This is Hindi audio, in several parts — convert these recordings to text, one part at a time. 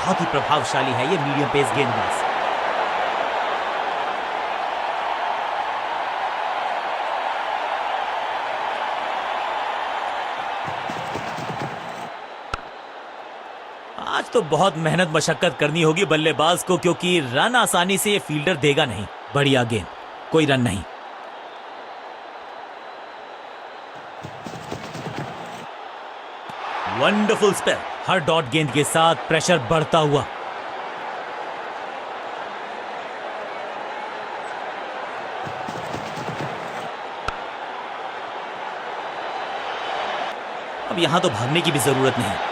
बहुत ही प्रभावशाली है ये मीडियम पेस गेंदबाज। आज तो बहुत मेहनत मशक्कत करनी होगी बल्लेबाज को, क्योंकि रन आसानी से ये फील्डर देगा नहीं। बढ़िया गेंद, कोई रन नहीं। Wonderful spell. हर डॉट गेंद के साथ प्रेशर बढ़ता हुआ। अब यहां तो भागने की भी जरूरत नहीं।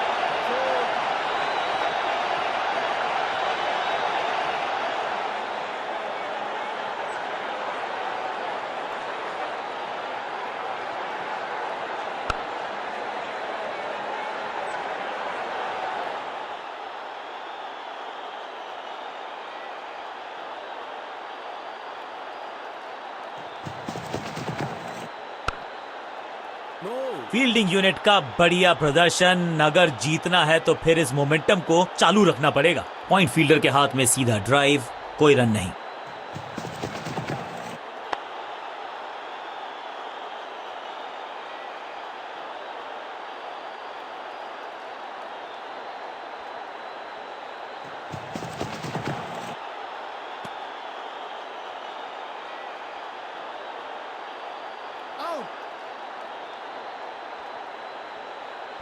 फील्डिंग यूनिट का बढ़िया प्रदर्शन। अगर जीतना है तो फिर इस मोमेंटम को चालू रखना पड़ेगा। पॉइंट फील्डर के हाथ में सीधा ड्राइव, कोई रन नहीं।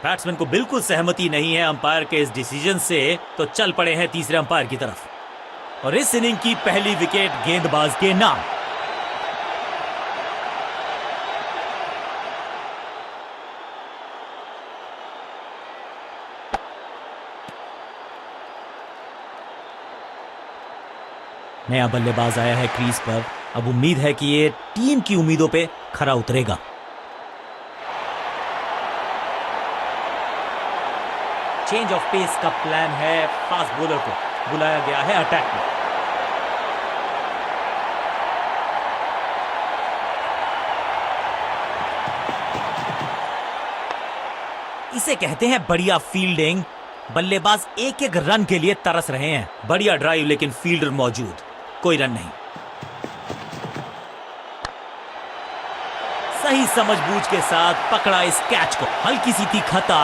बैट्समैन को बिल्कुल सहमति नहीं है अंपायर के इस डिसीजन से, तो चल पड़े हैं तीसरे अंपायर की तरफ। और इस इनिंग की पहली विकेट गेंदबाज के नाम। नया बल्लेबाज आया है क्रीज पर। अब उम्मीद है कि ये टीम की उम्मीदों पे खरा उतरेगा। चेंज ऑफ पेस का प्लान है। फास्ट बॉलर को बुलाया गया है अटैक में। इसे कहते हैं बढ़िया फील्डिंग। बल्लेबाज एक एक रन के लिए तरस रहे हैं। बढ़िया ड्राइव, लेकिन फील्डर मौजूद, कोई रन नहीं। सही समझबूझ के साथ पकड़ा इस कैच को। हल्की सी थी खता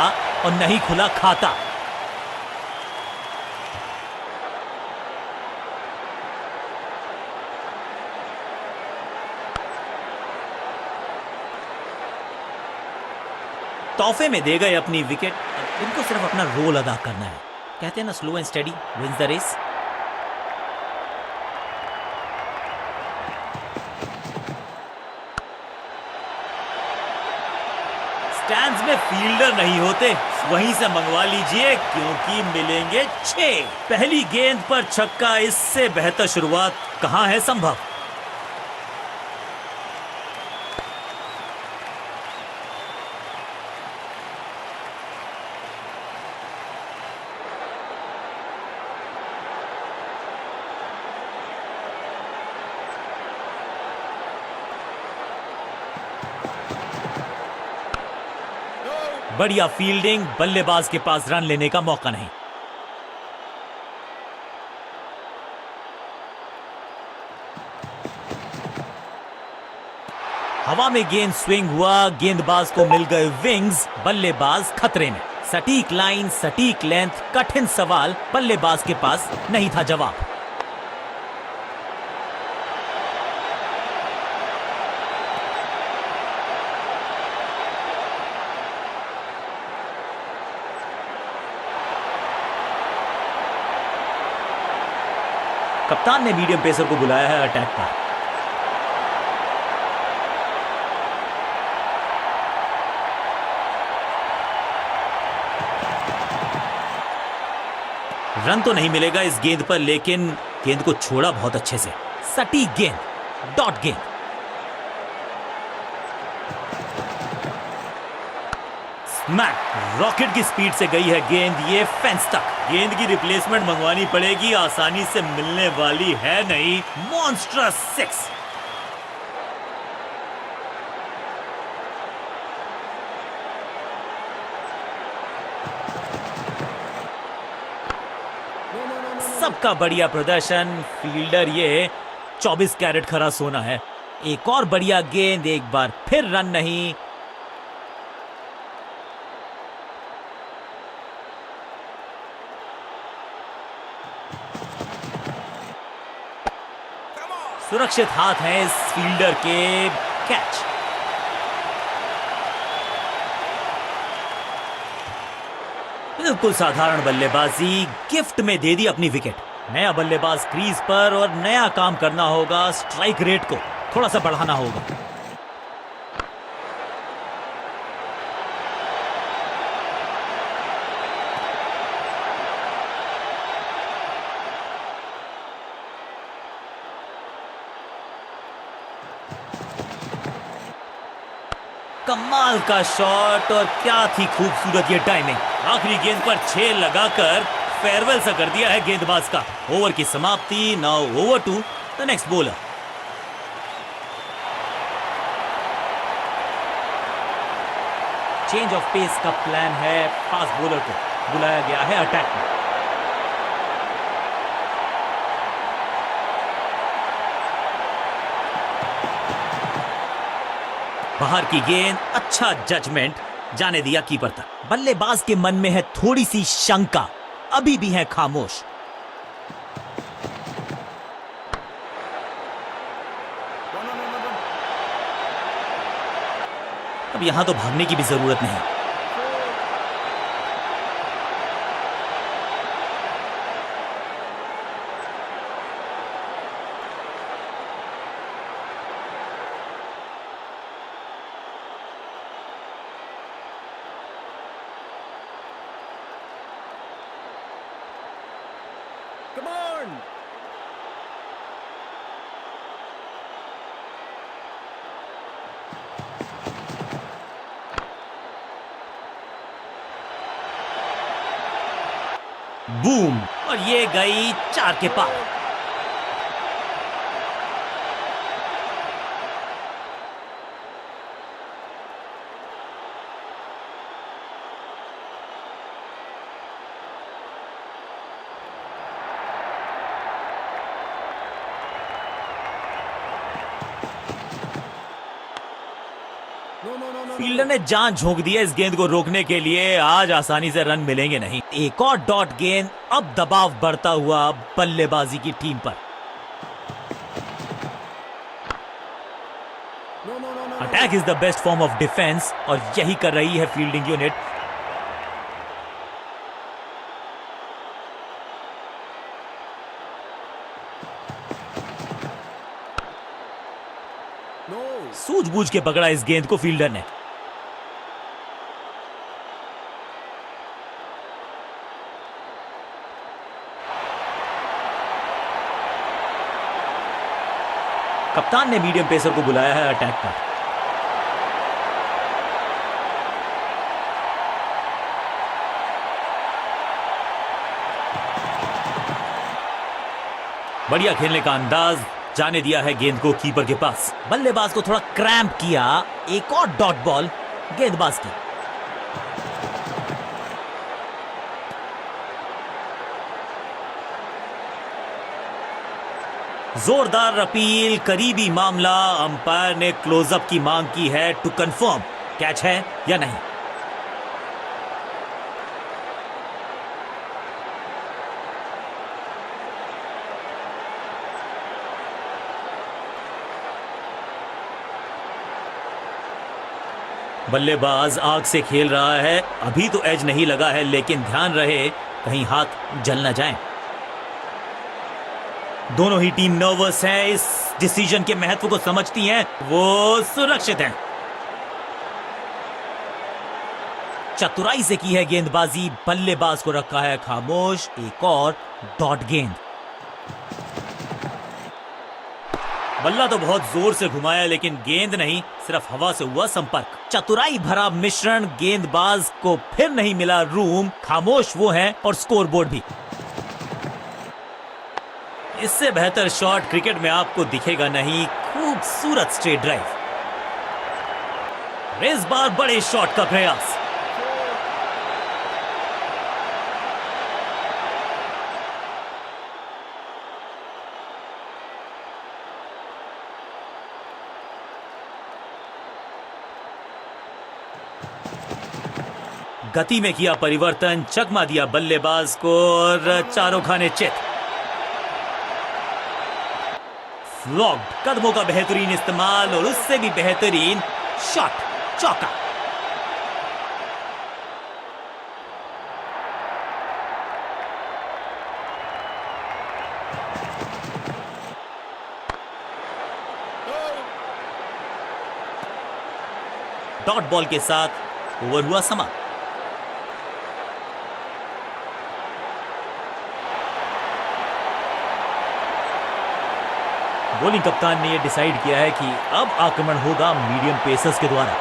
और नहीं खुला खाता। तोहफे में दे गए अपनी विकेट। इनको सिर्फ अपना रोल अदा करना है। कहते हैं ना, slow and steady wins the race. Stands में फील्डर नहीं होते, वहीं से मंगवा लीजिए, क्योंकि मिलेंगे 6। पहली गेंद पर छक्का, इससे बेहतर शुरुआत कहां है संभव। बढ़िया फील्डिंग। बल्लेबाज के पास रन लेने का मौका नहीं। हवा में गेंद स्विंग हुआ। गेंदबाज को मिल गए विंग्स। बल्लेबाज खतरे में। सटीक लाइन, सटीक लेंथ, कठिन सवाल। बल्लेबाज के पास नहीं था जवाब। कप्तान ने मीडियम पेसर को बुलाया है अटैक पर। रन तो नहीं मिलेगा इस गेंद पर, लेकिन गेंद को छोड़ा बहुत अच्छे से। सटीक गेंद, डॉट गेंद। स्मैक, रॉकेट की स्पीड से गई है गेंद, ये फेंस तक। गेंद की रिप्लेसमेंट मंगवानी पड़ेगी, आसानी से मिलने वाली है नहीं। मॉन्स्ट्रस 6। सबका बढ़िया प्रदर्शन। फील्डर ये 24 कैरेट खरा सोना है। एक और बढ़िया गेंद, एक बार फिर रन नहीं। सुरक्षित हाथ हैं इस फील्डर के। कैच। बिल्कुल साधारण बल्लेबाजी, गिफ्ट में दे दी अपनी विकेट। नया बल्लेबाज क्रीज पर और नया काम करना होगा। स्ट्राइक रेट को थोड़ा सा बढ़ाना होगा। कमाल का शॉट और क्या थी खूबसूरत ये टाइमिंग। आखिरी गेंद पर 6 लगाकर फेयरवेल सा कर दिया है गेंदबाज का। ओवर की समाप्ति। Now over to the next bowler. Change of pace का प्लान है। फास्ट बॉलर को बुलाया गया है अटैक में। बाहर की गेंद, अच्छा जजमेंट, जाने दिया कीपर तक। बल्लेबाज के मन में है थोड़ी सी शंका, अभी भी है खामोश। अब यहां तो भागने की भी जरूरत नहीं। Come on! बूम, और ये गई 4 के पार। फील्डर ने जान झोंक दी है इस गेंद को रोकने के लिए। आज आसानी से रन मिलेंगे नहीं। एक और डॉट गेंद। अब दबाव बढ़ता हुआ बल्लेबाजी की टीम पर। Attack is the best form of defence और यही कर रही है फील्डिंग यूनिट। सूझबूझ के पकड़ा इस गेंद को फील्डर ने। कप्तान ने मीडियम पेसर को बुलाया है अटैक पर। बढ़िया खेलने का अंदाज, जाने दिया है गेंद को कीपर के पास। बल्लेबाज को थोड़ा क्रैम्प किया। एक और डॉट बॉल गेंदबाज की। जोरदार अपील, करीबी मामला। अंपायर ने क्लोजअप की मांग की है टू कंफर्म कैच है या नहीं। बल्लेबाज आग से खेल रहा है। अभी तो एज नहीं लगा है, लेकिन ध्यान रहे कहीं हाथ जल न जाए। दोनों ही टीम नर्वस हैं, इस डिसीजन के महत्व को समझती हैं। वो सुरक्षित हैं। चतुराई से की है गेंदबाजी। बल्लेबाज को रखा है खामोश। एक और डॉट गेंद। बल्ला तो बहुत जोर से घुमाया, लेकिन गेंद नहीं, सिर्फ हवा से हुआ संपर्क। चतुराई भरा मिश्रण। गेंदबाज को फिर नहीं मिला रूम। खामोश वो हैं और स्कोरबोर्ड भी। इससे बेहतर शॉट क्रिकेट में आपको दिखेगा नहीं। खूबसूरत स्ट्रेट ड्राइव। इस बार बड़े शॉट का प्रयास। गति में किया परिवर्तन, चकमा दिया बल्लेबाज को और चारों खाने चित। फ्लॉग्ड, कदमों का बेहतरीन इस्तेमाल और उससे भी बेहतरीन शॉट, चौका। डॉट बॉल के साथ ओवर हुआ समाप्त। बॉलिंग कप्तान ने यह डिसाइड किया है कि अब आक्रमण होगा मीडियम पेसर्स के द्वारा।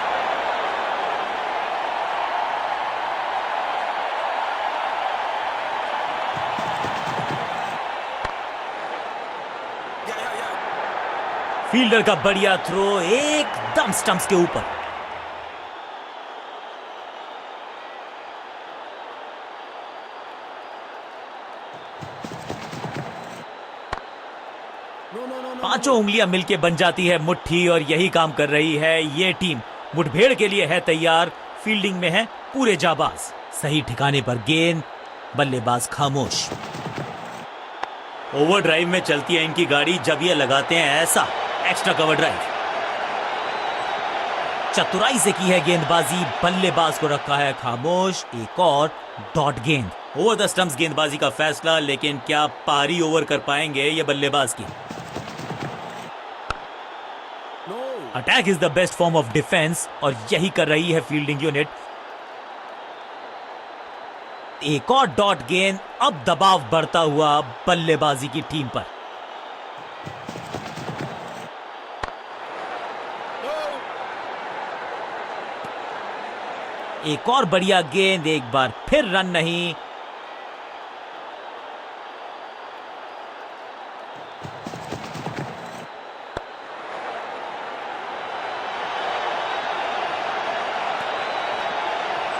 फील्डर का बढ़िया थ्रो एकदम स्टंप्स के ऊपर। पांचों उंगलियां मिलके बन जाती है मुट्ठी और यही काम कर रही है ये टीम। मुठभेड़ के लिए है तैयार, फील्डिंग में है पूरे जाबाज। सही ठिकाने पर गेंद, बल्लेबाज खामोश। ओवर ड्राइव में चलती है इनकी गाड़ी जब ये लगाते हैं ऐसा एक्स्ट्रा कवर ड्राइव। चतुराई से की है गेंदबाजी, बल्लेबाज को रखा है खामोश। एक और डॉट गेंद। ओवर द स्टंप्स गेंदबाजी का फैसला, लेकिन क्या पारी ओवर कर पाएंगे ये बल्लेबाज की? Attack is the best form of defence और यही कर रही है फील्डिंग यूनिट। एक और डॉट गेंद, अब दबाव बढ़ता हुआ बल्लेबाजी की टीम पर। एक और बढ़िया गेंद, एक बार फिर रन नहीं।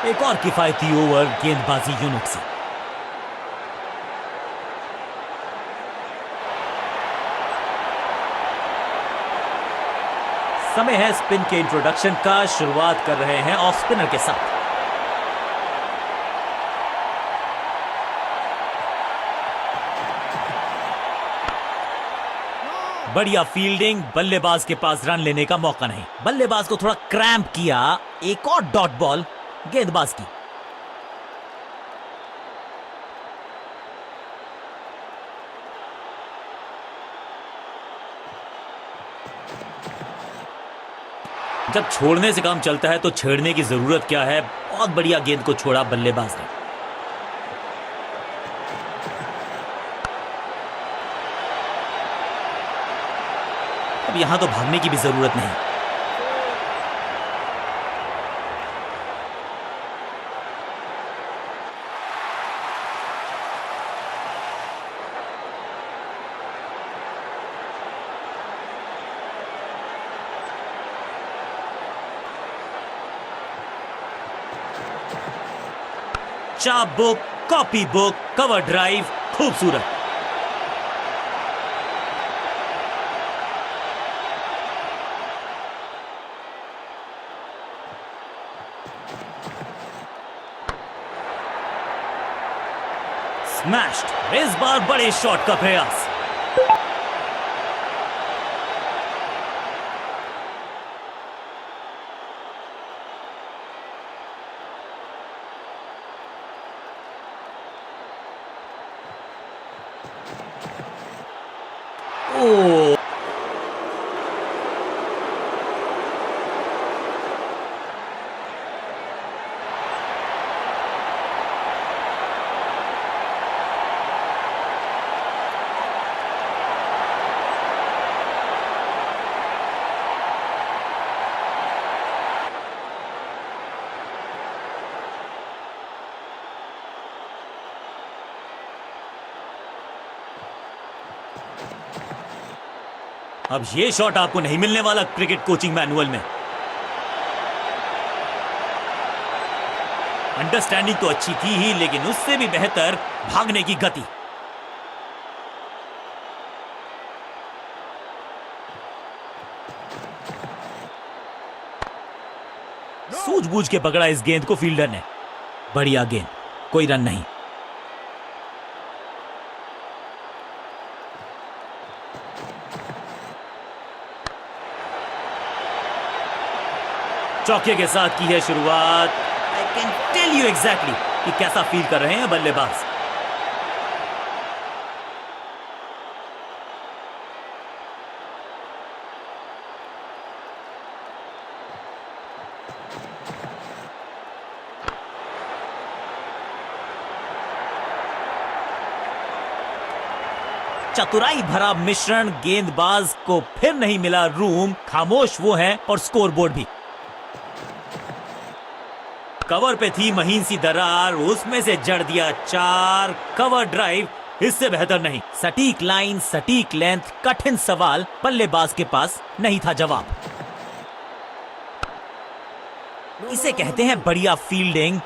एक और किफायती ओवर गेंदबाजी यूनिट से। समय है स्पिन के इंट्रोडक्शन का। शुरुआत कर रहे हैं ऑफ स्पिनर के साथ। बढ़िया फील्डिंग, बल्लेबाज के पास रन लेने का मौका नहीं। बल्लेबाज को थोड़ा क्रैम्प किया। एक और डॉट बॉल गेंदबाज की। जब छोड़ने से काम चलता है तो छेड़ने की जरूरत क्या है। बहुत बढ़िया गेंद को छोड़ा बल्लेबाज ने। अब यहां तो भागने की भी जरूरत नहीं। चाप book, copy book, cover drive, खूबसूरत। स्मैश्ड। इस बार बड़े शॉट का प्रयास। ओ अब ये शॉट आपको नहीं मिलने वाला क्रिकेट कोचिंग मैनुअल में। अंडरस्टैंडिंग तो अच्छी थी ही, लेकिन उससे भी बेहतर भागने की गति। सूझबूझ के पकड़ा इस गेंद को फील्डर ने। बढ़िया गेंद, कोई रन नहीं। चौके के साथ की है शुरुआत। I can tell you exactly कि कैसा फील कर रहे हैं बल्लेबाज। चतुराई भरा मिश्रण, गेंदबाज को फिर नहीं मिला रूम, खामोश वो हैं और स्कोरबोर्ड भी। कवर पे थी महीन सी दरार, उसमें से जड़ दिया 4। कवर ड्राइव इससे बेहतर नहीं। सटीक लाइन, सटीक लेंथ, कठिन सवाल, बल्लेबाज के पास नहीं था जवाब। इसे कहते हैं बढ़िया फील्डिंग।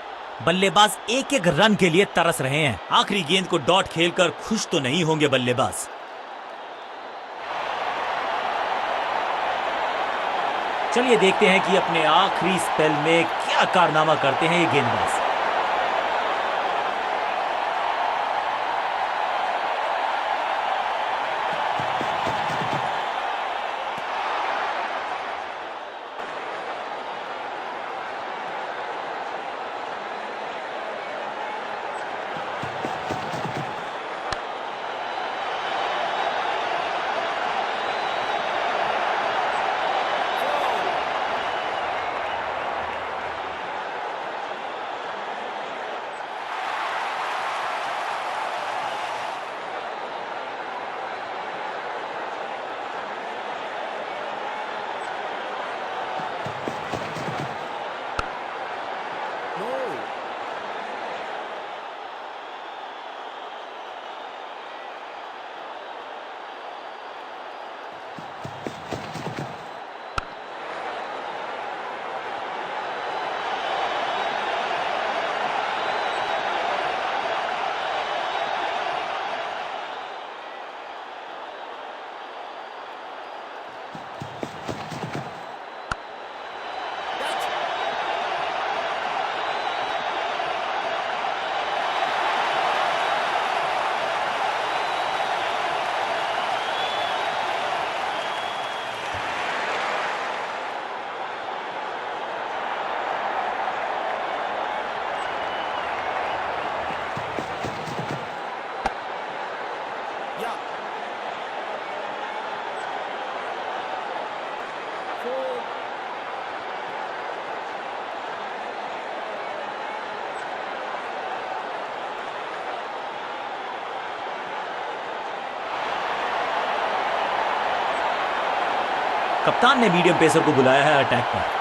बल्लेबाज एक एक रन के लिए तरस रहे हैं। आखिरी गेंद को डॉट खेलकर खुश तो नहीं होंगे बल्लेबाज। चलिए देखते हैं कि अपने आखिरी स्पेल में क्या कारनामा करते हैं ये गेंदबाज। कप्तान ने मीडियम पेसर को बुलाया है अटैक पर।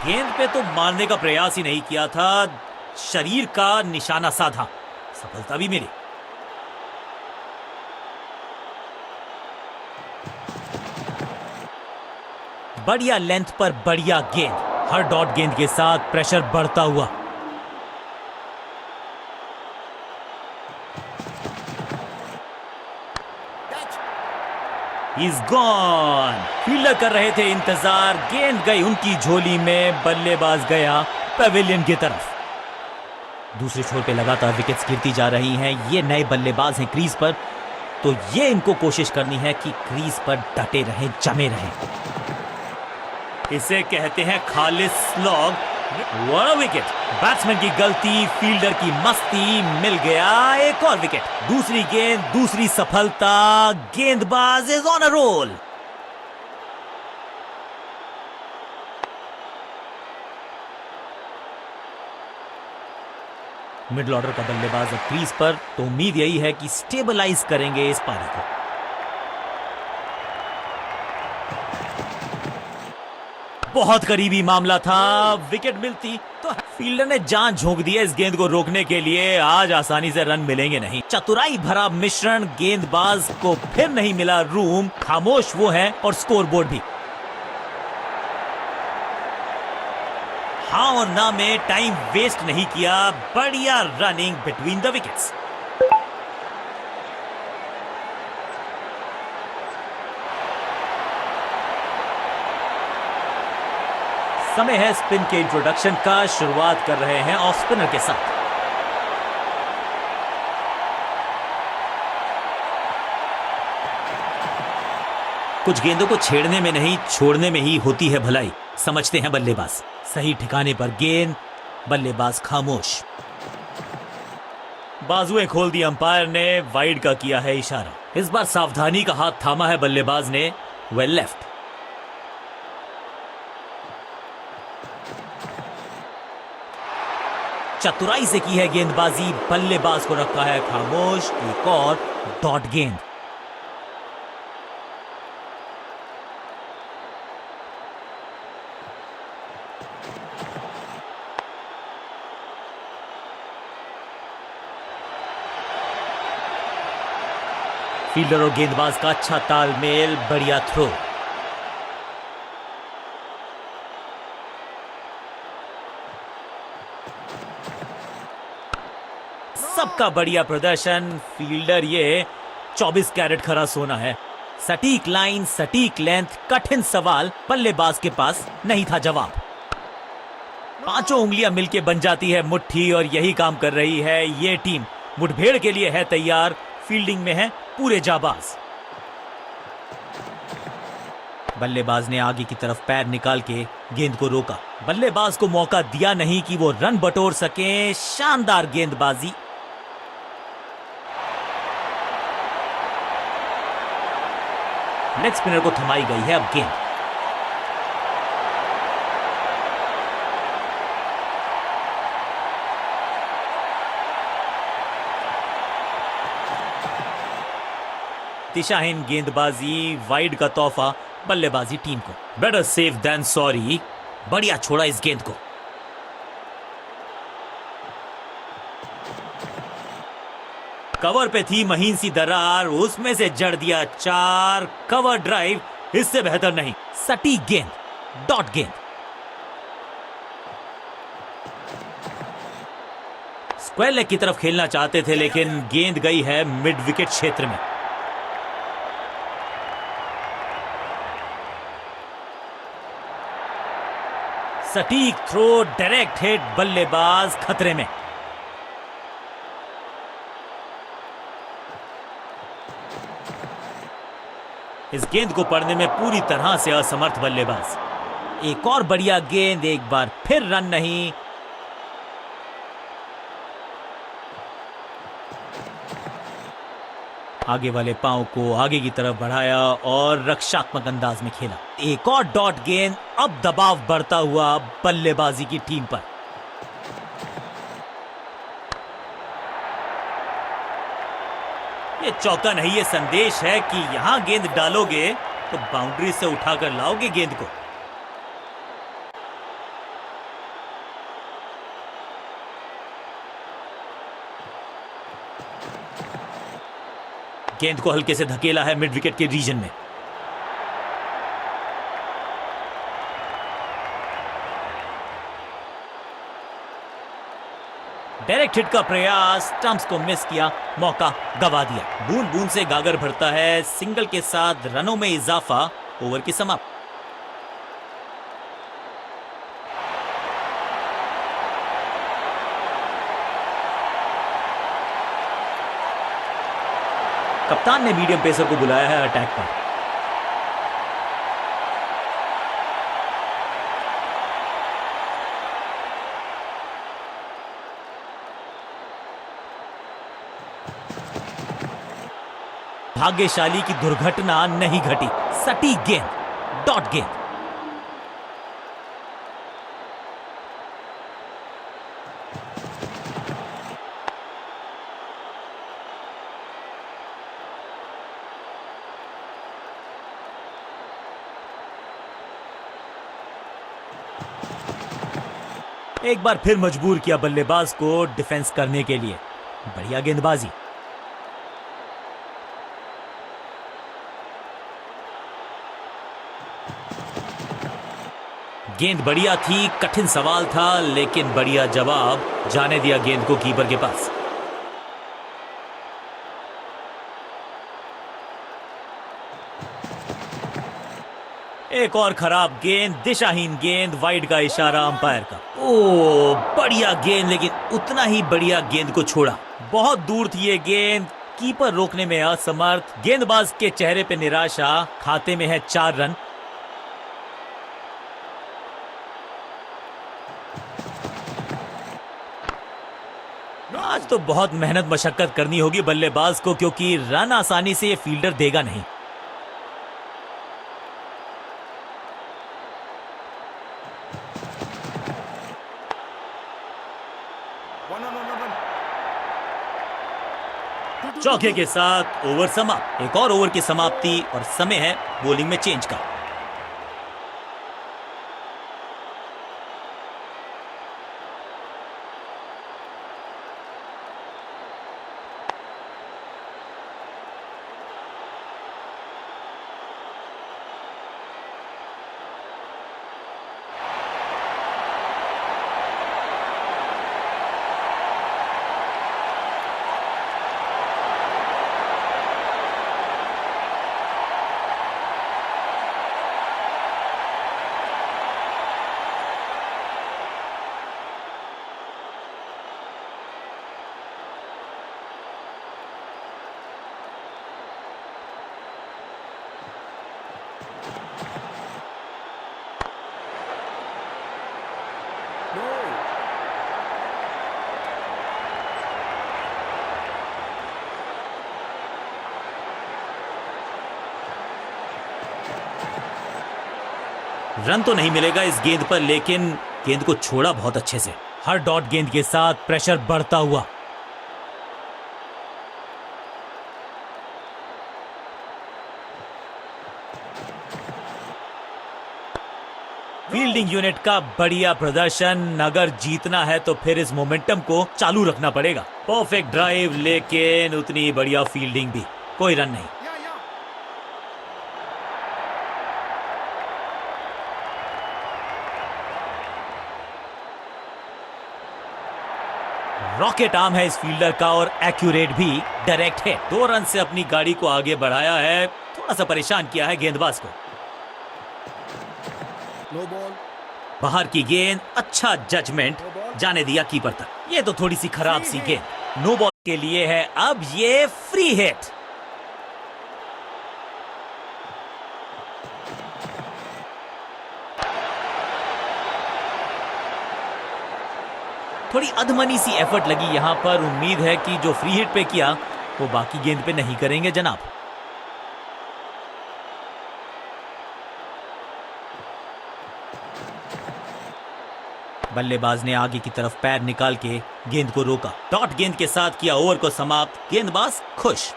गेंद पे तो मारने का प्रयास ही नहीं किया था, शरीर का निशाना साधा, सफलता भी मिली। बढ़िया लेंथ पर बढ़िया गेंद, हर डॉट गेंद के साथ प्रेशर बढ़ता हुआ। He's gone। फील्डर कर रहे थे इंतजार, गेंद गई उनकी झोली में, बल्लेबाज गया पवेलियन की तरफ। दूसरे छोर पे लगातार विकेट्स गिरती जा रही हैं। ये नए बल्लेबाज हैं क्रीज पर, तो ये इनको कोशिश करनी है कि क्रीज पर डटे रहें, जमे रहें। इसे कहते हैं खालिस slog. What a wicket! Batsman की गलती, फील्डर की मस्ती, मिल गया एक और विकेट। दूसरी गेंद, दूसरी सफलता, गेंदबाज is on a roll. Middle order का बल्लेबाज अब क्रीज पर, तो उम्मीद यही है कि स्टेबलाइज करेंगे इस पारी को। बहुत करीबी मामला था, विकेट मिलती तो फील्डर ने जान झोंक दी है इस गेंद को रोकने के लिए। आज आसानी से रन मिलेंगे नहीं। चतुराई भरा मिश्रण, गेंदबाज को फिर नहीं मिला रूम, खामोश वो हैं और स्कोरबोर्ड भी। हाँ और ना में टाइम वेस्ट नहीं किया, बढ़िया रनिंग बिटवीन द विकेट्स। समय है स्पिन के इंट्रोडक्शन का। शुरुआत कर रहे हैं ऑफ स्पिनर के साथ। कुछ गेंदों को छेड़ने में नहीं, छोड़ने में ही होती है भलाई, समझते हैं बल्लेबाज। सही ठिकाने पर गेंद, बल्लेबाज खामोश। बाजुएं खोल दी अंपायर ने, वाइड का किया है इशारा। इस बार सावधानी का हाथ थामा है बल्लेबाज ने, वेल लेफ्ट। चतुराई से की है गेंदबाजी, बल्लेबाज को रखा है खामोश। एक और डॉट गेंद। फील्डर और गेंदबाज का अच्छा तालमेल, बढ़िया थ्रो। सबका बढ़िया प्रदर्शन। फील्डर ये 24 कैरेट खरा सोना है। सटीक लाइन, सटीक लेंथ, कठिन सवाल, बल्लेबाज के पास नहीं था जवाब। पांचों उंगलियां मिलके बन जाती है मुट्ठी और यही काम कर रही है ये टीम। मुठभेड़ के लिए है तैयार, फील्डिंग में है पूरे जाबाज। बल्लेबाज ने आगे की तरफ पैर निकाल के गेंद को रोका। बल्लेबाज को मौका दिया नहीं कि वो रन बटोर सके। शानदार गेंदबाजी। लेग स्पिनर को थमाई गई है अब गेंद। दिशाहीन गेंदबाजी, वाइड का तोहफा बल्लेबाजी टीम को। Better safe than sorry. बढ़िया छोड़ा इस गेंद को। कवर पे थी महीन सी दरार, उसमें से जड़ दिया चार। कवर ड्राइव इससे बेहतर नहीं। सटीक गेंद, डॉट गेंद। स्क्वायर लेग की तरफ खेलना चाहते थे लेकिन गेंद गई है मिड विकेट क्षेत्र में। सटीक थ्रो, डायरेक्ट हिट, बल्लेबाज खतरे में। इस गेंद को पढ़ने में पूरी तरह से असमर्थ बल्लेबाज। एक और बढ़िया गेंद, एक बार फिर रन नहीं। आगे वाले पांव को आगे की तरफ बढ़ाया और रक्षात्मक अंदाज में खेला। एक और डॉट गेंद। अब दबाव बढ़ता हुआ बल्लेबाजी की टीम पर। ये चौका नहीं, ये संदेश है कि यहां गेंद डालोगे तो बाउंड्री से उठाकर लाओगे गेंद को। गेंद को हल्के से धकेला है मिड विकेट के रीजन में। डायरेक्ट हिट का प्रयास, स्टंप्स को मिस किया, मौका गवा दिया। बूंद बूंद से गागर भरता है। सिंगल के साथ रनों में इजाफा। ओवर की समाप्ति। कप्तान ने मीडियम पेसर को बुलाया है अटैक पर। भाग्यशाली की दुर्घटना नहीं घटी। सटीक गेंद, डॉट गेंद। एक बार फिर मजबूर किया बल्लेबाज को डिफेंस करने के लिए। बढ़िया गेंदबाजी। गेंद बढ़िया थी, कठिन सवाल था, लेकिन बढ़िया जवाब। जाने दिया गेंद को कीपर के पास। एक और खराब गेंद, दिशाहीन गेंद, वाइड का इशारा अंपायर का। ओ बढ़िया गेंद, लेकिन उतना ही बढ़िया गेंद को छोड़ा। बहुत दूर थी ये गेंद, कीपर रोकने में असमर्थ। गेंदबाज के चेहरे पे निराशा। खाते में है 4 रन। आज तो बहुत मेहनत मशक्कत करनी होगी बल्लेबाज को, क्योंकि रन आसानी से ये फील्डर देगा नहीं। चौके के साथ ओवर समाप्त। एक और ओवर की समाप्ति और समय है बॉलिंग में चेंज का। रन तो नहीं मिलेगा इस गेंद पर, लेकिन गेंद को छोड़ा बहुत अच्छे से। हर डॉट गेंद के साथ प्रेशर बढ़ता हुआ। फील्डिंग यूनिट का बढ़िया प्रदर्शन। अगर जीतना है तो फिर इस मोमेंटम को चालू रखना पड़ेगा। परफेक्ट ड्राइव, लेकिन उतनी बढ़िया फील्डिंग भी। कोई रन नहीं। रॉकेट आर्म है इस फील्डर का और एक्यूरेट भी। डायरेक्ट है। 2 रन से अपनी गाड़ी को आगे बढ़ाया है। थोड़ा सा परेशान किया है गेंदबाज को। No ball. बाहर की गेंद, अच्छा जजमेंट। जाने दिया कीपर तक। ये तो थोड़ी सी खराब सी गेंद। नो बॉल के लिए है। अब ये फ्री हिट। थोड़ी अधमनी सी एफर्ट लगी यहां पर। उम्मीद है कि जो फ्री हिट पे किया वो बाकी गेंद पे नहीं करेंगे जनाब। बल्लेबाज ने आगे की तरफ पैर निकाल के गेंद को रोका। डॉट गेंद के साथ किया ओवर को समाप्त। गेंदबाज खुश।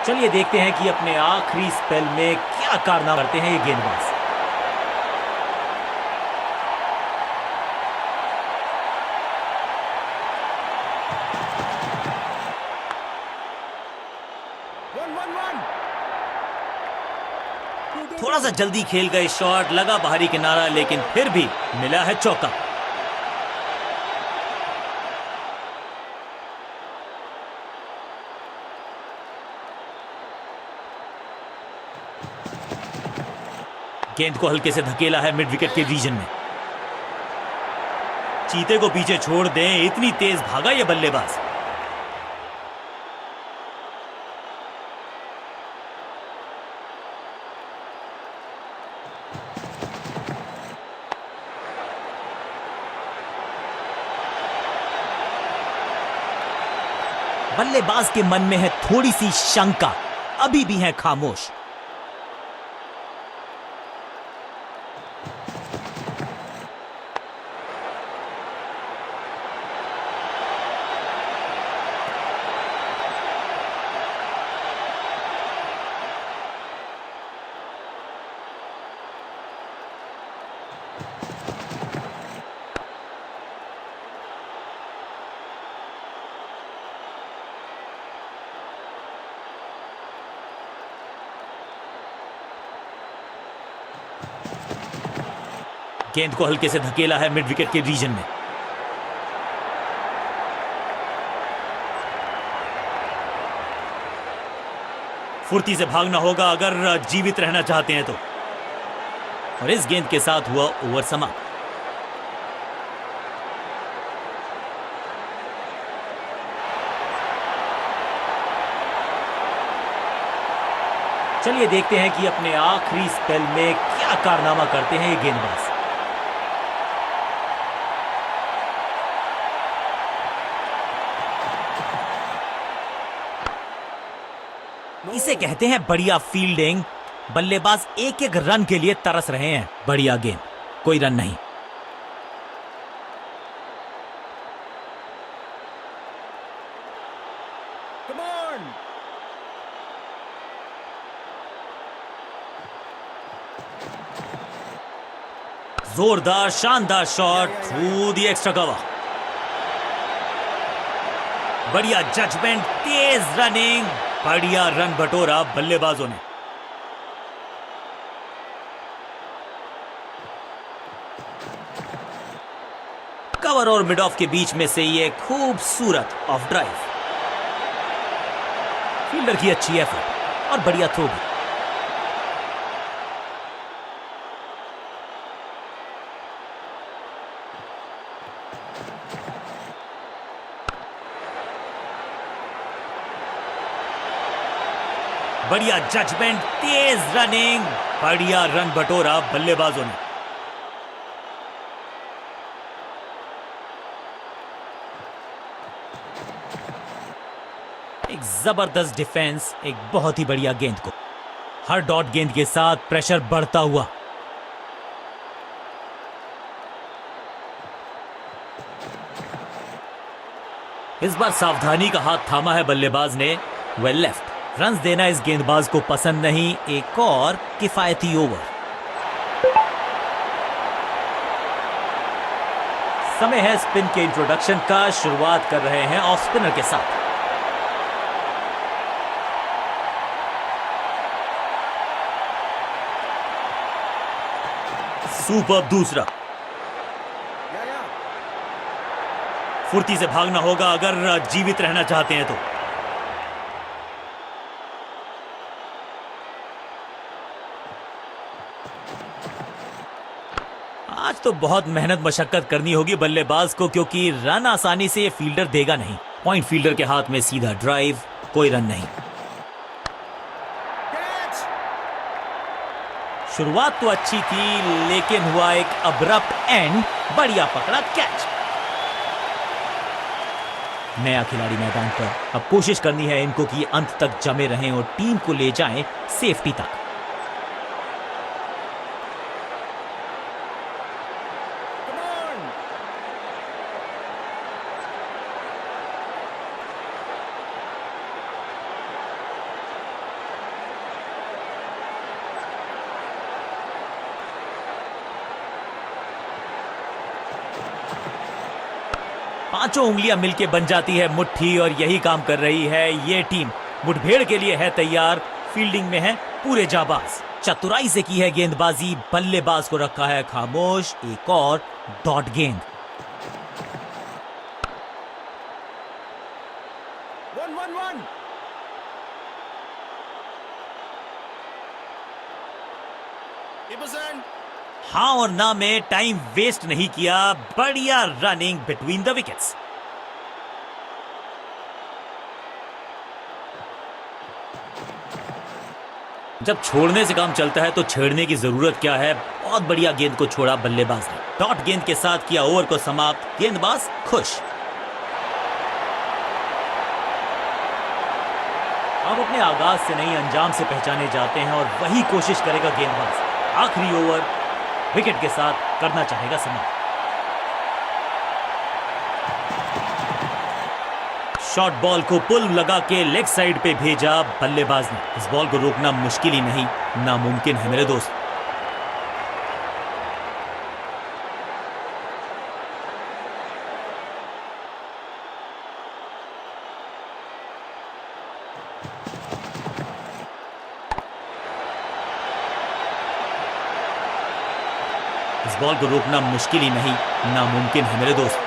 चलिए देखते हैं कि अपने आखिरी स्पेल में क्या कारनामा करते हैं ये गेंदबाज। थोड़ा सा जल्दी खेल गए शॉट, लगा बाहरी किनारा, लेकिन फिर भी मिला है चौका। गेंद को हल्के से धकेला है मिड विकेट के रीजन में। चीते को पीछे छोड़ दें, इतनी तेज भागा ये बल्लेबाज। बल्लेबाज के मन में है थोड़ी सी शंका, अभी भी है खामोश। गेंद को हल्के से धकेला है मिड विकेट के रीजन में। फुर्ती से भागना होगा अगर जीवित रहना चाहते हैं तो। और इस गेंद के साथ हुआ ओवर समाप्त। चलिए देखते हैं कि अपने आखिरी स्पेल में क्या कारनामा करते हैं ये गेंदबाज। इसे कहते हैं बढ़िया फील्डिंग। बल्लेबाज एक एक रन के लिए तरस रहे हैं। बढ़िया गेंद, कोई रन नहीं। जोरदार शानदार shot through the extra cover. बढ़िया जजमेंट, तेज रनिंग, बढ़िया रन बटोरा बल्लेबाजों ने। कवर और मिड ऑफ के बीच में से ये खूबसूरत ऑफ ड्राइव। फील्डर की अच्छी एफर्ट और बढ़िया थ्रो भी। बढ़िया जजमेंट, तेज रनिंग, बढ़िया रन बटोरा बल्लेबाजों ने। एक जबरदस्त डिफेंस, एक बहुत ही बढ़िया गेंद को। हर डॉट गेंद के साथ प्रेशर बढ़ता हुआ। इस बार सावधानी का हाथ थामा है बल्लेबाज ने। Well left. रन्स देना इस गेंदबाज को पसंद नहीं। एक और किफायती ओवर। समय है स्पिन के इंट्रोडक्शन का। शुरुआत कर रहे हैं ऑफ स्पिनर के साथ। सुपर दूसरा। फुर्ती से भागना होगा अगर जीवित रहना चाहते हैं तो। आज तो बहुत मेहनत मशक्कत करनी होगी बल्लेबाज को, क्योंकि रन आसानी से ये फील्डर देगा नहीं। पॉइंट फील्डर के हाथ में सीधा ड्राइव, कोई रन नहीं। शुरुआत तो अच्छी थी, लेकिन हुआ एक अब्रप्ट एंड। बढ़िया पकड़ा कैच। नया खिलाड़ी मैदान पर। अब कोशिश करनी है इनको कि अंत तक जमे रहें और टीम को ले जाएं सेफ्टी तक। पांचों उंगलियां मिलके बन जाती है मुट्ठी, और यही काम कर रही है ये टीम। मुठभेड़ के लिए है तैयार। फील्डिंग में है पूरे जाबाज। चतुराई से की है गेंदबाजी। बल्लेबाज को रखा है खामोश। एक और डॉट गेंद। हाँ और ना में टाइम वेस्ट नहीं किया। बढ़िया रनिंग बिटवीन द विकेट्स। जब छोड़ने से काम चलता है तो छेड़ने की जरूरत क्या है। बहुत बढ़िया गेंद को छोड़ा बल्लेबाज ने। डॉट गेंद के साथ किया ओवर को समाप्त। गेंदबाज खुश। अब अपने आगाज से नहीं अंजाम से पहचाने जाते हैं, और वही कोशिश करेगा गेंदबाज। आखिरी ओवर विकेट के साथ करना चाहेगा समाप्त। शॉर्ट बॉल को पुल लगा के लेग साइड पे भेजा बल्लेबाज ने। इस बॉल को रोकना मुश्किल ही नहीं, नामुमकिन है मेरे दोस्त। इस बॉल को रोकना मुश्किल ही नहीं, नामुमकिन है मेरे दोस्त।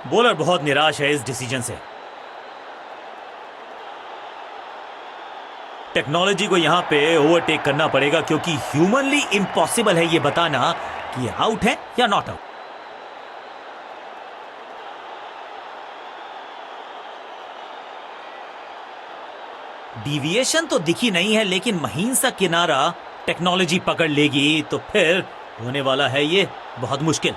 बॉलर बहुत निराश है इस डिसीजन से। टेक्नोलॉजी को यहां पे ओवरटेक करना पड़ेगा, क्योंकि ह्यूमनली इम्पॉसिबल है ये बताना कि आउट है या नॉट आउट। डिविएशन तो दिखी नहीं है, लेकिन महीन सा किनारा टेक्नोलॉजी पकड़ लेगी तो फिर होने वाला है ये बहुत मुश्किल।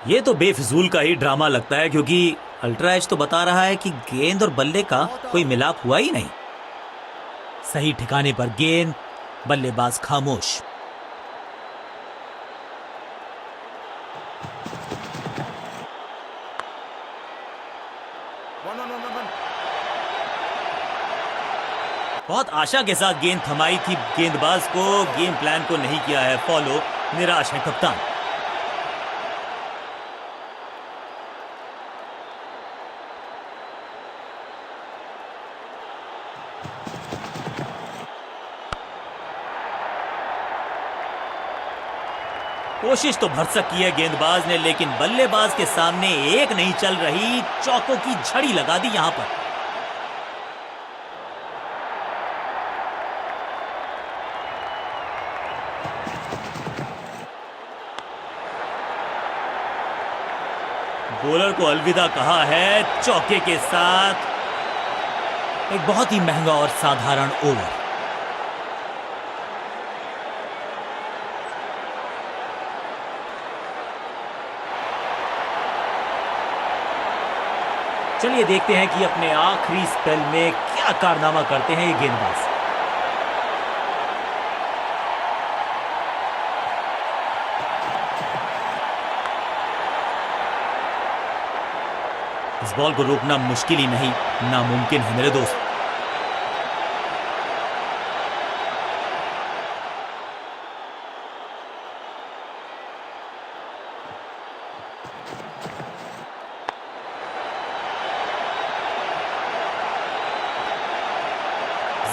ये तो बेफिजूल का ही ड्रामा लगता है, क्योंकि अल्ट्रा एज तो बता रहा है कि गेंद और बल्ले का कोई मिलाप हुआ ही नहीं। सही ठिकाने पर गेंद, बल्लेबाज खामोश। बहुत आशा के साथ गेंद थमाई थी गेंदबाज को, गेम प्लान को नहीं किया है फॉलो, निराश है कप्तान। कोशिश तो भरसक की है गेंदबाज ने, लेकिन बल्लेबाज के सामने एक नहीं चल रही, चौकों की झड़ी लगा दी यहां पर। बॉलर को अलविदा कहा है चौके के साथ। एक बहुत ही महंगा और साधारण ओवर। चलिए देखते हैं कि अपने आखिरी स्पेल में क्या कारनामा करते हैं ये गेंदबाज। इस बॉल को रोकना मुश्किल ही नहीं, नामुमकिन है मेरे दोस्त।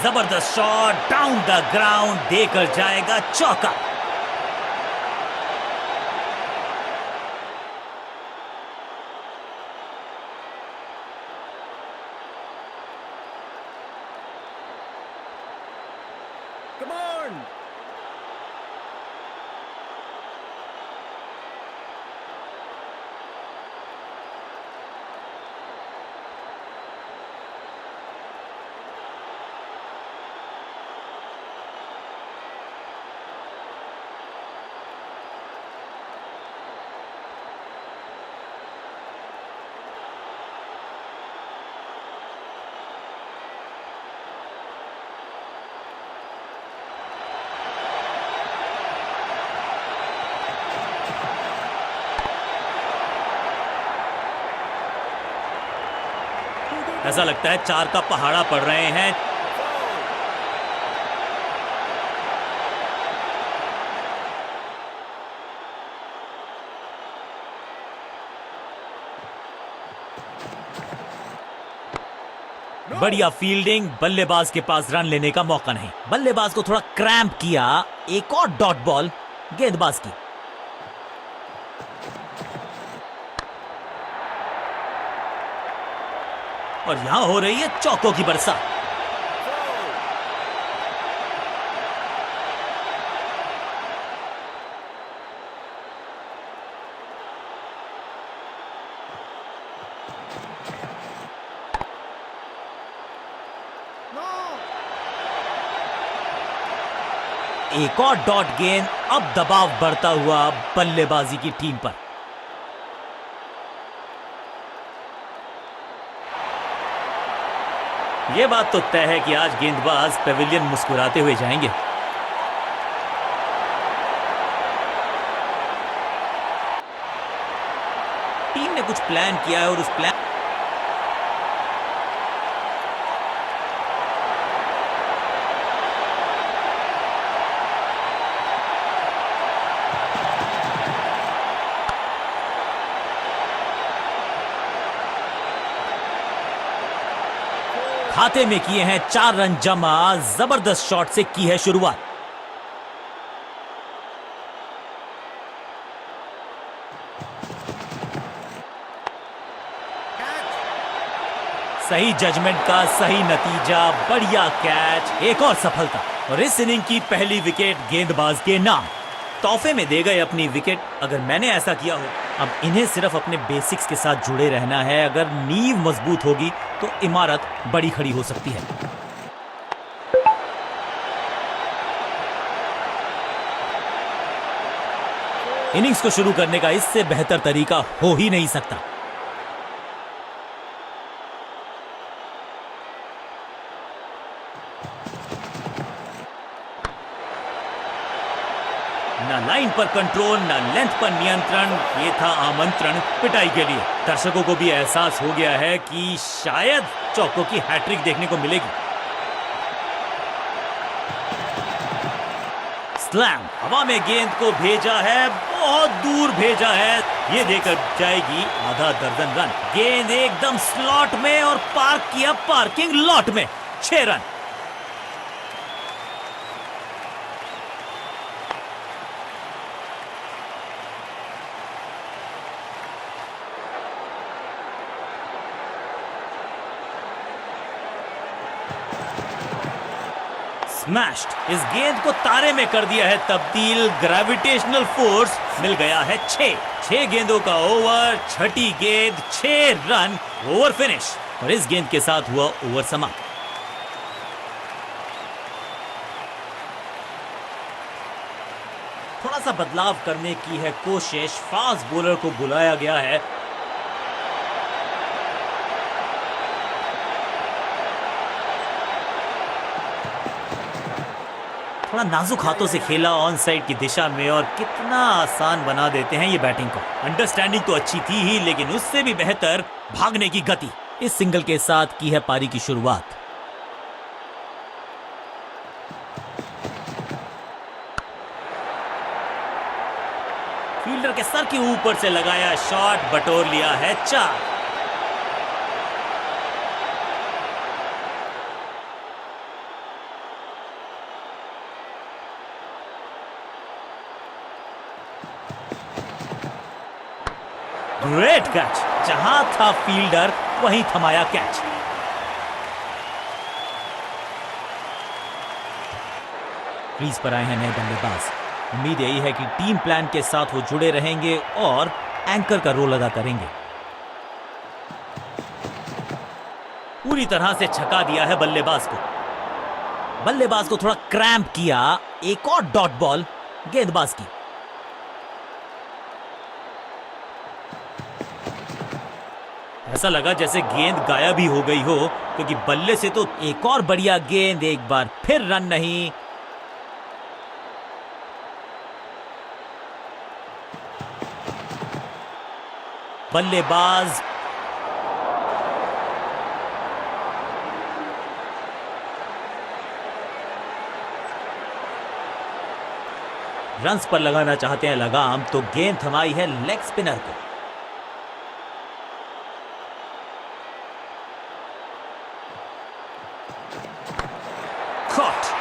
जबरदस्त शॉट डाउन द ग्राउंड, देकर जाएगा चौका। Come on! ऐसा लगता है 4 का पहाड़ा पड़ रहे हैं। बढ़िया फील्डिंग, बल्लेबाज के पास रन लेने का मौका नहीं। बल्लेबाज को थोड़ा क्रैम्प किया, एक और डॉट बॉल गेंदबाज की। और यहां हो रही है चौकों की बरसात। एक और डॉट गेंद, अब दबाव बढ़ता हुआ बल्लेबाजी की टीम पर। यह बात तो तय है कि आज गेंदबाज पेविलियन मुस्कुराते हुए जाएंगे। ने कुछ प्लान किया है और उस प्लान खाते में किए हैं 4 रन जमा। जबरदस्त शॉट से की है शुरुआत। सही जजमेंट का सही नतीजा, बढ़िया कैच, एक और सफलता और इस इनिंग की पहली विकेट गेंदबाज के नाम। तोहफे में दे गए अपनी विकेट। अगर मैंने ऐसा किया हो, अब इन्हें सिर्फ अपने बेसिक्स के साथ जुड़े रहना है। अगर नींव मजबूत होगी तो इमारत बड़ी खड़ी हो सकती है। इनिंग्स को शुरू करने का इससे बेहतर तरीका हो ही नहीं सकता। ना लाइन पर कंट्रोल, ना लेंथ पर नियंत्रण। ये था आमंत्रण पिटाई के लिए। दर्शकों को भी एहसास हो गया है कि शायद चौकों की हैट्रिक देखने को मिलेगी। स्लैम, हवा में गेंद को भेजा है, बहुत दूर भेजा है। ये देकर जाएगी आधा दर्जन रन। गेंद एकदम स्लॉट में और पार्क किया पार्किंग लॉट में। 6 रन। स्मैश्ड, इस गेंद को तारे में कर दिया है तब्दील। ग्रेविटेशनल फोर्स मिल गया है 6 गेंदों का ओवर, छठी गेंद, 6 रन, ओवर फिनिश। और इस गेंद के साथ हुआ ओवर समाप्त। थोड़ा सा बदलाव करने की है कोशिश। फास्ट बॉलर को बुलाया गया है। थोड़ा नाजुक हाथों से खेला ऑन साइड की दिशा में और कितना आसान बना देते हैं ये बैटिंग को। अंडरस्टैंडिंग तो अच्छी थी ही, लेकिन उससे भी बेहतर भागने की गति। इस सिंगल के साथ की है पारी की शुरुआत। फील्डर के सर के ऊपर से लगाया शॉट, बटोर लिया है 4। ग्रेट कैच, जहां था फील्डर वहीं थमाया कैच। क्रीज पर आए हैं नए बल्लेबाज। उम्मीद यही है कि टीम प्लान के साथ वो जुड़े रहेंगे और एंकर का रोल अदा करेंगे। पूरी तरह से छका दिया है बल्लेबाज को। बल्लेबाज को थोड़ा क्रैम्प किया। एक और डॉट बॉल गेंदबाज की। ऐसा लगा जैसे गेंद गायब ही हो गई हो, क्योंकि बल्ले से तो एक और बढ़िया गेंद, एक बार फिर रन नहीं। बल्लेबाज रन्स पर लगाना चाहते हैं लगाम, तो गेंद थमाई है लेग स्पिनर को।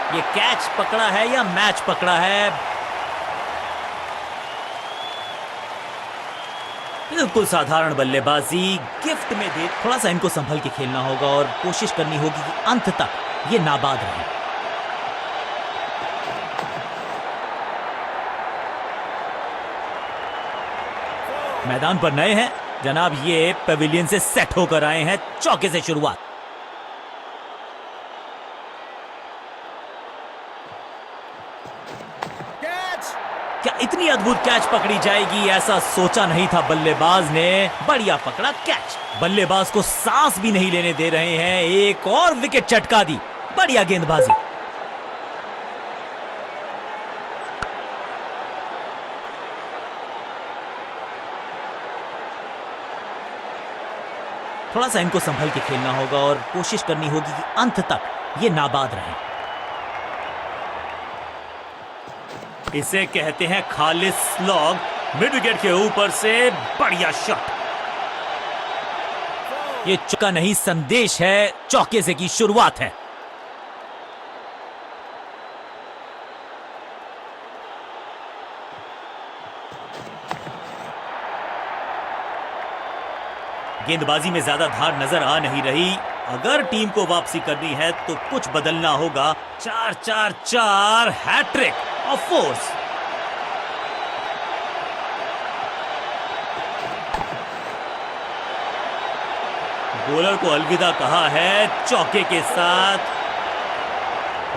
ये कैच पकड़ा है या मैच पकड़ा है? बिल्कुल साधारण बल्लेबाजी गिफ्ट में दे। थोड़ा सा इनको संभल के खेलना होगा और कोशिश करनी होगी कि अंत तक ये नाबाद रहे। मैदान पर नए हैं जनाब, ये पेविलियन से सेट होकर आए हैं। चौके से शुरुआत। क्या इतनी अद्भुत कैच पकड़ी जाएगी? ऐसा सोचा नहीं था बल्लेबाज ने। बढ़िया पकड़ा कैच। बल्लेबाज को सांस भी नहीं लेने दे रहे हैं। एक और विकेट चटका दी। बढ़िया गेंदबाजी। थोड़ा सा इनको संभल के खेलना होगा और कोशिश करनी होगी कि अंत तक ये नाबाद रहे। इसे कहते हैं खालिस स्लॉग। मिड विकेट के ऊपर से बढ़िया शॉट। ये चौका नहीं, संदेश है, चौके से की शुरुआत है। गेंदबाजी में ज्यादा धार नजर आ नहीं रही। अगर टीम को वापसी करनी है तो कुछ बदलना होगा। 4-4-4 हैट्रिक ऑफ फोर्स। बॉलर को अलविदा कहा है चौके के साथ।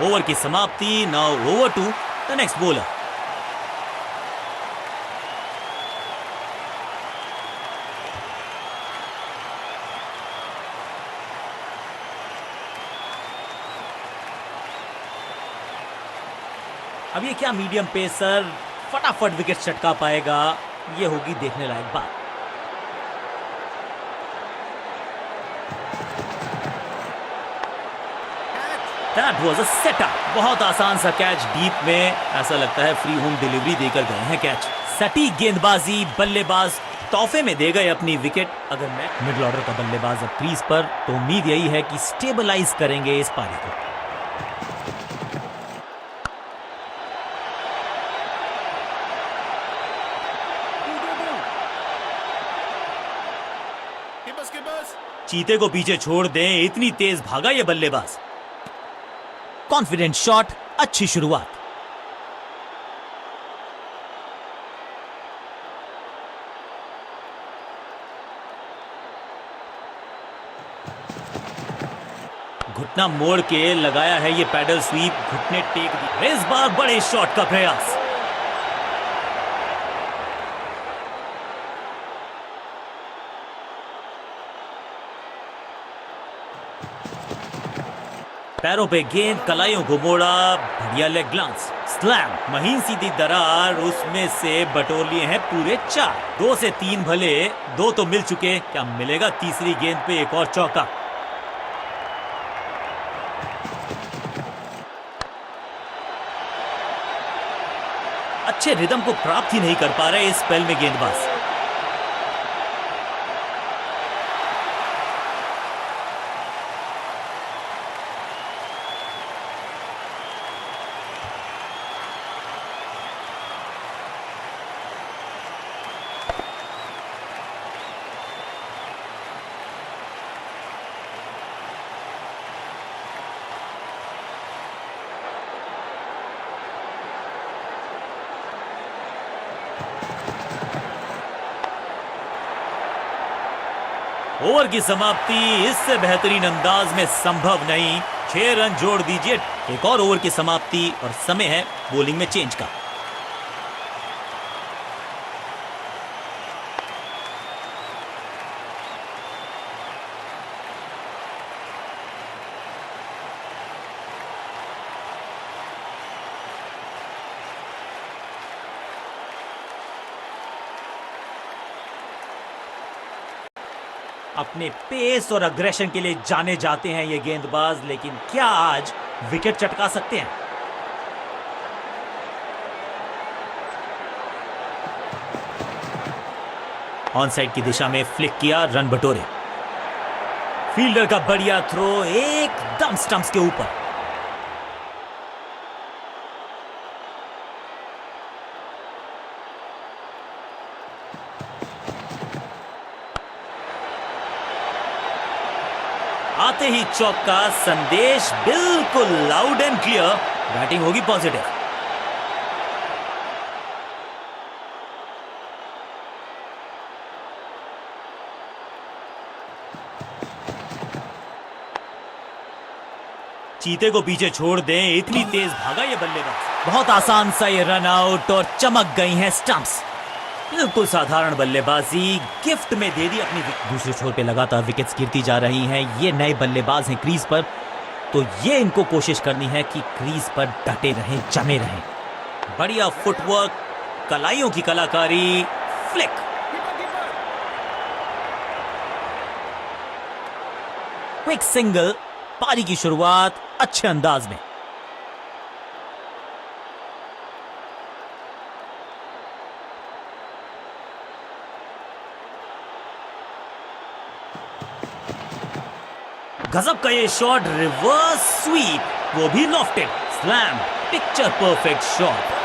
ओवर की समाप्ति। Now over to the next bowler. अब ये क्या मीडियम पेसर फटाफट विकेट चटका पाएगा, ये होगी देखने लायक बात। That was a setup। बहुत आसान सा कैच डीप में, ऐसा लगता है फ्री होम डिलीवरी देकर गए हैं कैच। सटीक गेंदबाजी, बल्लेबाज तोहफे में दे गए अपनी विकेट। अगर मैं मिडिल ऑर्डर का बल्लेबाज अब क्रीज पर, तो उम्मीद यही है कि स्टेबलाइज करेंगे इस पारी को। चीते को पीछे छोड़ दें, इतनी तेज भागा ये बल्लेबाज। कॉन्फिडेंट शॉट, अच्छी शुरुआत। घुटना मोड़ के लगाया है ये पैडल स्वीप, घुटने टेक दिए। इस बार बड़े शॉट का प्रयास। पैरों पे गेंद, कलाइयों को मोड़ा, बढ़िया लेग ग्लांस, स्लैम, महीन सीधी दरार, उसमें से बटोर लिए हैं पूरे 4। 2 से 3 भले, 2 तो मिल चुके, क्या मिलेगा तीसरी गेंद पे एक और चौका। अच्छे रिदम को प्राप्त ही नहीं कर पा रहे इस स्पेल में गेंदबाज। ओवर की समाप्ति इससे बेहतरीन अंदाज में संभव नहीं। 6 रन जोड़ दीजिए। एक और ओवर की समाप्ति और समय है बॉलिंग में चेंज का। अपने पेस और अग्रेशन के लिए जाने जाते हैं ये गेंदबाज, लेकिन क्या आज विकेट चटका सकते हैं? ऑन साइड की दिशा में फ्लिक किया, रन बटोरे। फील्डर का बढ़िया थ्रो एकदम स्टंप्स के ऊपर। आते ही चौका, संदेश बिल्कुल लाउड एंड क्लियर। बैटिंग होगी पॉजिटिव। चीते को पीछे छोड़ दें, इतनी तेज भागा ये बल्लेबाज। बहुत आसान सा ये रन आउट और चमक गई हैं स्टंप्स। बिल्कुल साधारण बल्लेबाजी गिफ्ट में दे दी अपनी। दूसरे छोर पे लगातार विकेट्स गिरती जा रही हैं। ये नए बल्लेबाज हैं क्रीज पर, तो ये इनको कोशिश करनी है कि क्रीज पर डटे रहें, जमे रहें। बढ़िया फुटवर्क, कलाइयों की कलाकारी, फ्लिक। क्विक सिंगल, पारी की शुरुआत अच्छे अंदाज में। गजब का ये शॉट, रिवर्स स्वीप, वो भी lofted, slam, picture perfect shot.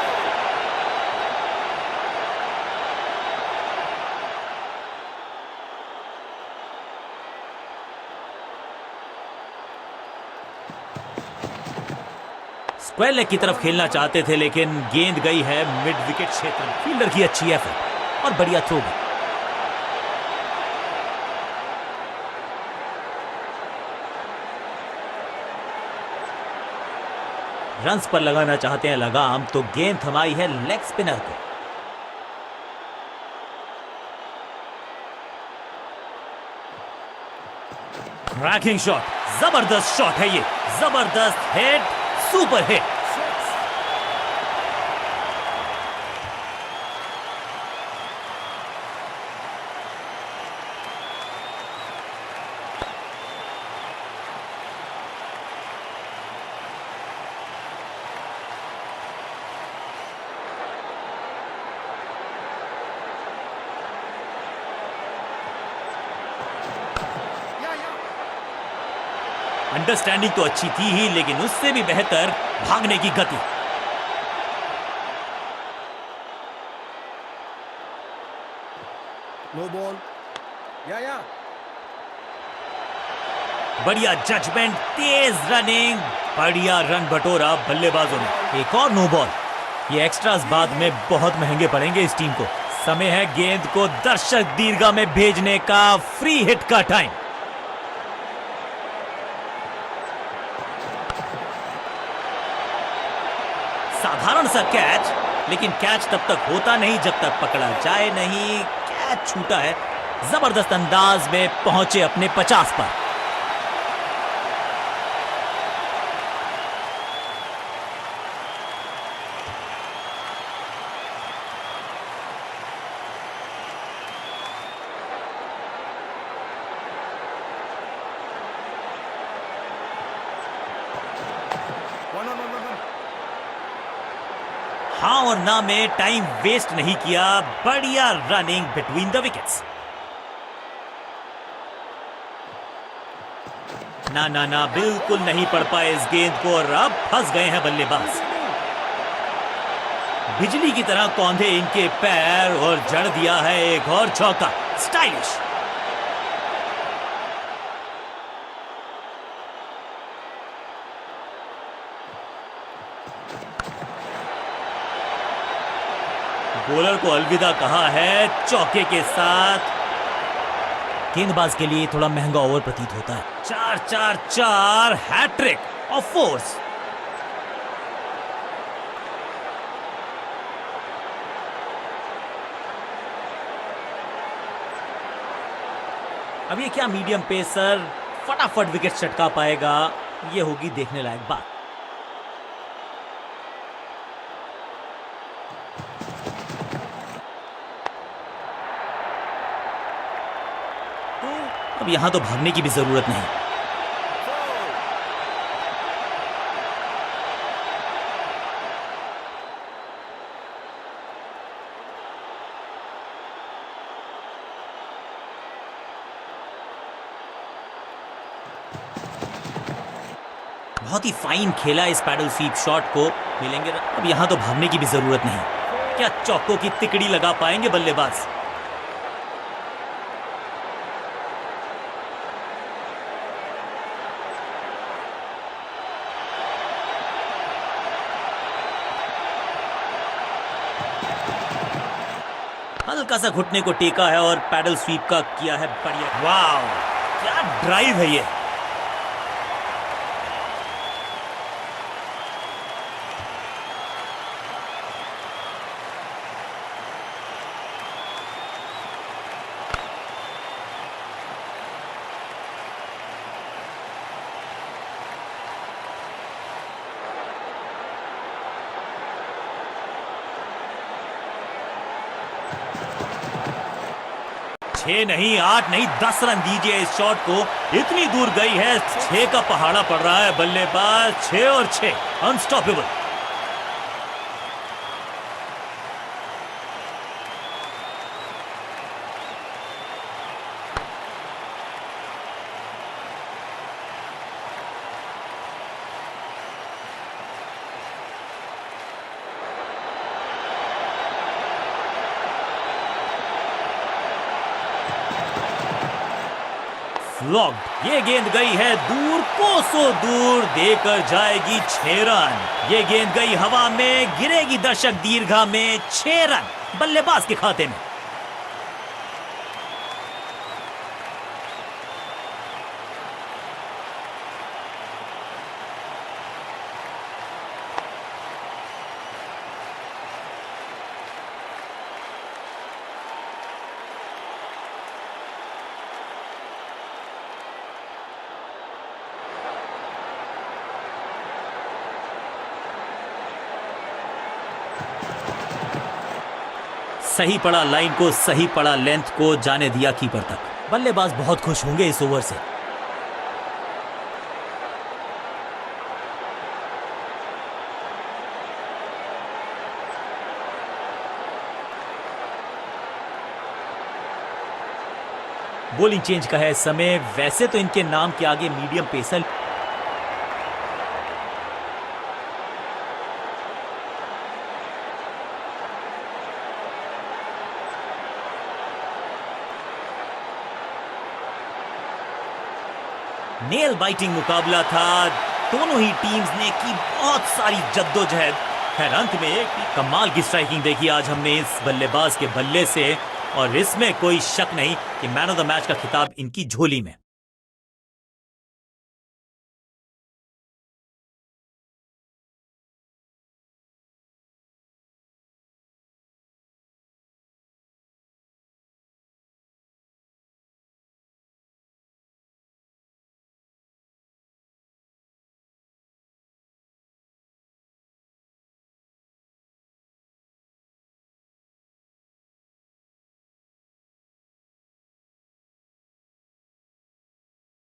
Square leg की तरफ खेलना चाहते थे लेकिन गेंद गई है मिड विकेट क्षेत्र में। फील्डर की अच्छी एफर्ट और बढ़िया थ्रो भी। रन्स पर लगाना चाहते हैं लगाम, तो गेंद थमाई है लेग स्पिनर को। क्रैकिंग शॉट, जबरदस्त शॉट है ये, जबरदस्त हिट, सुपर हिट। अंडरस्टैंडिंग तो अच्छी थी ही, लेकिन उससे भी बेहतर भागने की गति। No ball. Yeah. बढ़िया जजमेंट, तेज रनिंग, बढ़िया रन बटोरा बल्लेबाजों ने। एक और नो बॉल। ये एक्स्ट्रास बाद में बहुत महंगे पड़ेंगे इस टीम को। समय है गेंद को दर्शक दीर्घा में भेजने का, फ्री हिट का टाइम। साधारण सा कैच, लेकिन कैच तब तक होता नहीं जब तक पकड़ा जाए नहीं। कैच छूटा है, जबरदस्त अंदाज में पहुंचे अपने 50 पर। One. हाँ और ना में टाइम वेस्ट नहीं किया, बढ़िया रनिंग बिटवीन द विकेट्स। ना बिल्कुल नहीं पढ़ पाए इस गेंद को और अब फंस गए हैं बल्लेबाज। बिजली की तरह कौंधे इनके पैर और जड़ दिया है एक और चौका, स्टाइलिश। बॉलर को अलविदा कहा है चौके के साथ। गेंदबाज के लिए थोड़ा महंगा ओवर प्रतीत होता है। 4 हैट्रिक ऑफ फोर्स। अब ये क्या मीडियम पेसर फटाफट विकेट चटका पाएगा, ये होगी देखने लायक बात। अब यहां तो भागने की भी जरूरत नहीं। बहुत ही फाइन खेला इस पैडल स्वीप शॉट को, मिलेंगे। अब यहां तो भागने की भी जरूरत नहीं। क्या चौकों की तिकड़ी लगा पाएंगे बल्लेबाज? हल्का सा घुटने को टेका है और पैडल स्वीप का किया है बढ़िया। वाव, क्या ड्राइव है ये। 6 नहीं, 8 नहीं, 10 रन दीजिए इस शॉट को। इतनी दूर गई है, 6 का पहाड़ा पड़ रहा है बल्लेबाज। 6 और 6, अनस्टॉपेबल। फ्लॉग्ड। ये गेंद गई है दूर, कोसों दूर, देकर जाएगी 6 रन। ये गेंद गई हवा में, गिरेगी दर्शक दीर्घा में। 6 रन बल्लेबाज के खाते में। सही पड़ा लाइन को, सही पड़ा लेंथ को, जाने दिया कीपर तक। बल्लेबाज बहुत खुश होंगे इस ओवर से। बॉलिंग चेंज का है समय। वैसे तो इनके नाम के आगे मीडियम पेसर नेल बाइटिंग मुकाबला था। दोनों ही टीम्स ने की बहुत सारी जद्दोजहद। खैर अंत में एक कमाल की स्ट्राइकिंग देखी आज हमने इस बल्लेबाज के बल्ले से, और इसमें कोई शक नहीं कि मैन ऑफ द मैच का खिताब इनकी झोली में।